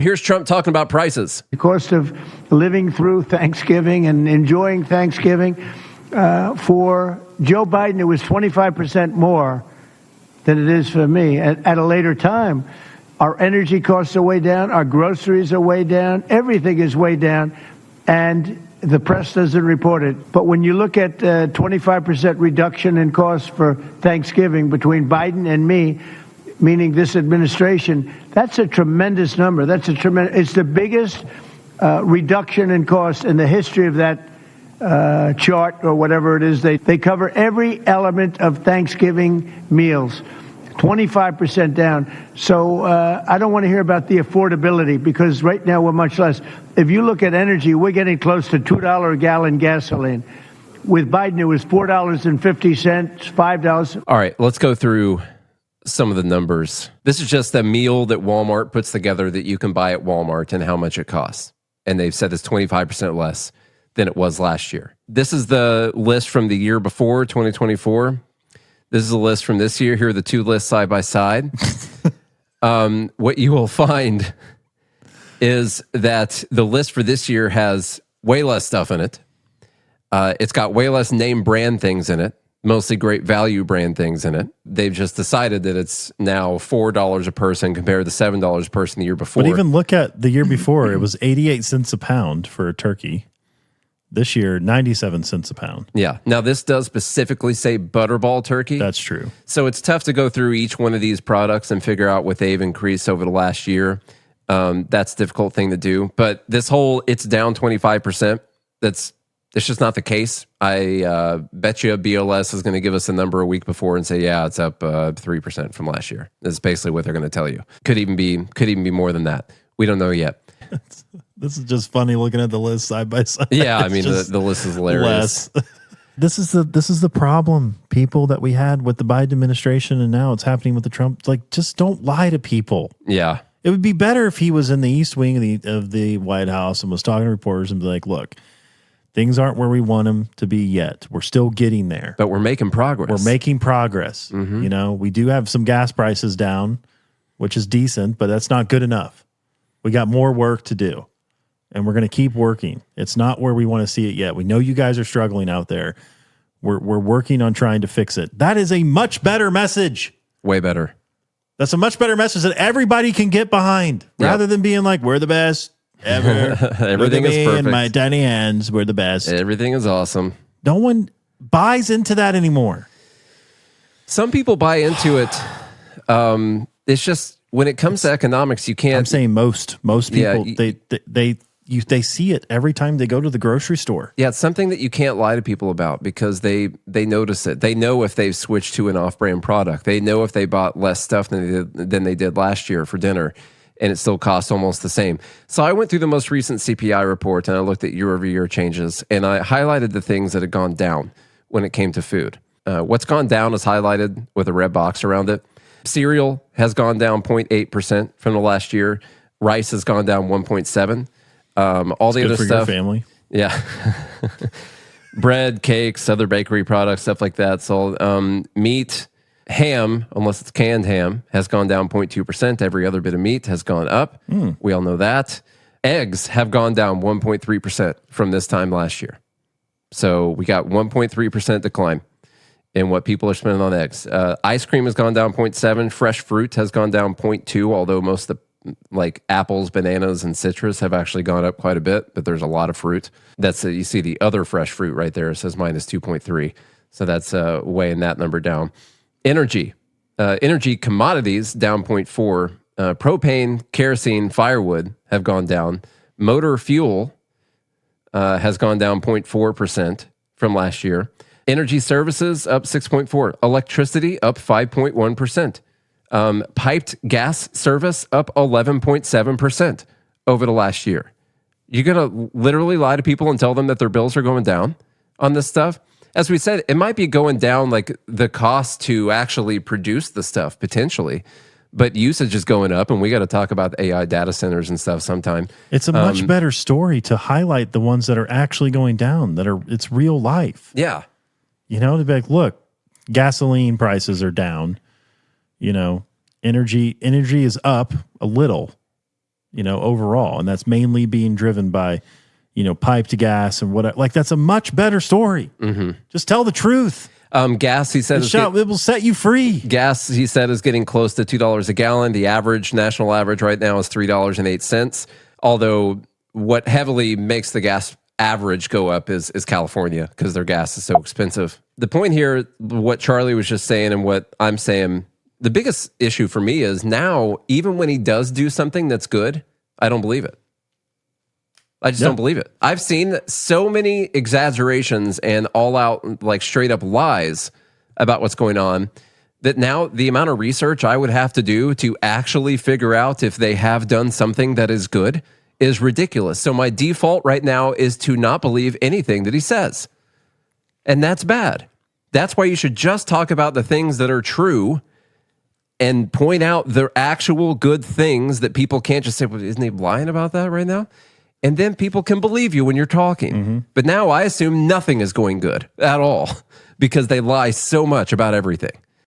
Here's Trump talking about prices. The cost of living through Thanksgiving and enjoying Thanksgiving, for Joe Biden, it was 25% more than it is for me at a later time. Our energy costs are way down. Our groceries are way down. Everything is way down. And the press doesn't report it. But when you look at 25% reduction in costs for Thanksgiving between Biden and me, meaning this administration, that's a tremendous number. It's the biggest reduction in cost in the history of that chart or whatever it is. They cover every element of Thanksgiving meals. 25% down. So I don't want to hear about the affordability because right now we're much less. If you look at energy, we're getting close to $2 a gallon gasoline. With Biden, it was $4.50, $5. All right, let's go through some of the numbers. This is just a meal that Walmart puts together that you can buy at Walmart and how much it costs. And they've said it's 25% less than it was last year. This is the list from the year before, 2024. This is a list from this year. Here are the two lists side by side. What you will find is that the list for this year has way less stuff in it. It's got way less name brand things in it, mostly great value brand things in it. They've just decided that it's now $4 a person compared to $7 a person the year before. But even look at the year before, it was 88 cents a pound for a turkey. This year, 97 cents a pound. Yeah. Now, this does specifically say Butterball turkey. That's true. So it's tough to go through each one of these products and figure out what they've increased over the last year. That's a difficult thing to do. But this whole, it's down 25%, that's just not the case. I bet you BLS is going to give us a number a week before and say, yeah, it's up 3% from last year. That's basically what they're going to tell you. Could even be more than that. We don't know yet. This is just funny looking at the list side by side. Yeah, I mean, the list is hilarious. This is the problem, people, that we had with the Biden administration, and now it's happening with the Trump. Like, just don't lie to people. Yeah. It would be better if he was in the East Wing of the White House and was talking to reporters and be like, look, things aren't where we want them to be yet. We're still getting there. But we're making progress. We're making progress. Mm-hmm. You know, we do have some gas prices down, which is decent, but that's not good enough. We got more work to do, and we're going to keep working. It's not where we want to see it yet. We know you guys are struggling out there. We're working on trying to fix it. That is a much better message. Way better. That's a much better message that everybody can get behind, rather than being like, we're the best ever. Everything is perfect. In my tiny hands, we're the best. Everything is awesome. No one buys into that anymore. Some people buy into it. It's just, when it comes to economics, you can't. I'm saying most people, they see it every time they go to the grocery store. Yeah, it's something that you can't lie to people about because they notice it. They know if they've switched to an off-brand product. They know if they bought less stuff than they did last year for dinner, and it still costs almost the same. So I went through the most recent CPI report, and I looked at year-over-year changes, and I highlighted the things that had gone down when it came to food. What's gone down is highlighted with a red box around it. Cereal has gone down 0.8% from the last year. Rice has gone down 1.7%. All the other stuff. Your family. Yeah. Bread, cakes, other bakery products, stuff like that. So meat, ham, unless it's canned ham, has gone down 0.2%. Every other bit of meat has gone up. We all know that. Eggs have gone down 1.3% from this time last year. So we got 1.3% decline in what people are spending on eggs. Ice cream has gone down 0.7%. Fresh fruit has gone down 0.2%, although most of the, like apples, bananas, and citrus have actually gone up quite a bit, but there's a lot of fruit. That's you see the other fresh fruit right there. It says minus 2.3%. So that's weighing that number down. Energy commodities down 0.4%. Propane, kerosene, firewood have gone down. Motor fuel has gone down 0.4% from last year. Energy services up 6.4%. Electricity up 5.1%. Piped gas service up 11.7% over the last year. You're going to literally lie to people and tell them that their bills are going down on this stuff? As we said, it might be going down like the cost to actually produce the stuff potentially, but usage is going up, and we got to talk about AI data centers and stuff sometime. It's a much better story to highlight the ones that are actually going down, it's real life. Yeah. You know, to be like, look, gasoline prices are down. You know, energy is up a little. overall. And that's mainly being driven by, piped gas and whatever. Like, that's a much better story. Just tell the truth. Gas, he said, it will set you free. Gas, he said, is getting close to $2 a gallon. The national average right now is $3.08. Although what heavily makes the gas average go up is California, because their gas is so expensive. The point here, what Charlie was just saying and what I'm saying, the biggest issue for me is now, even when he does do something that's good, I don't believe it. I just don't believe it. I've seen so many exaggerations and all out, like, straight up lies about what's going on that now the amount of research I would have to do to actually figure out if they have done something that is good is ridiculous. So my default right now is to not believe anything that he says. And that's bad. That's why you should just talk about the things that are true and point out the actual good things that people can't just say, well, isn't he lying about that right now? And then people can believe you when you're talking. But now I assume nothing is going good at all because they lie so much about everything.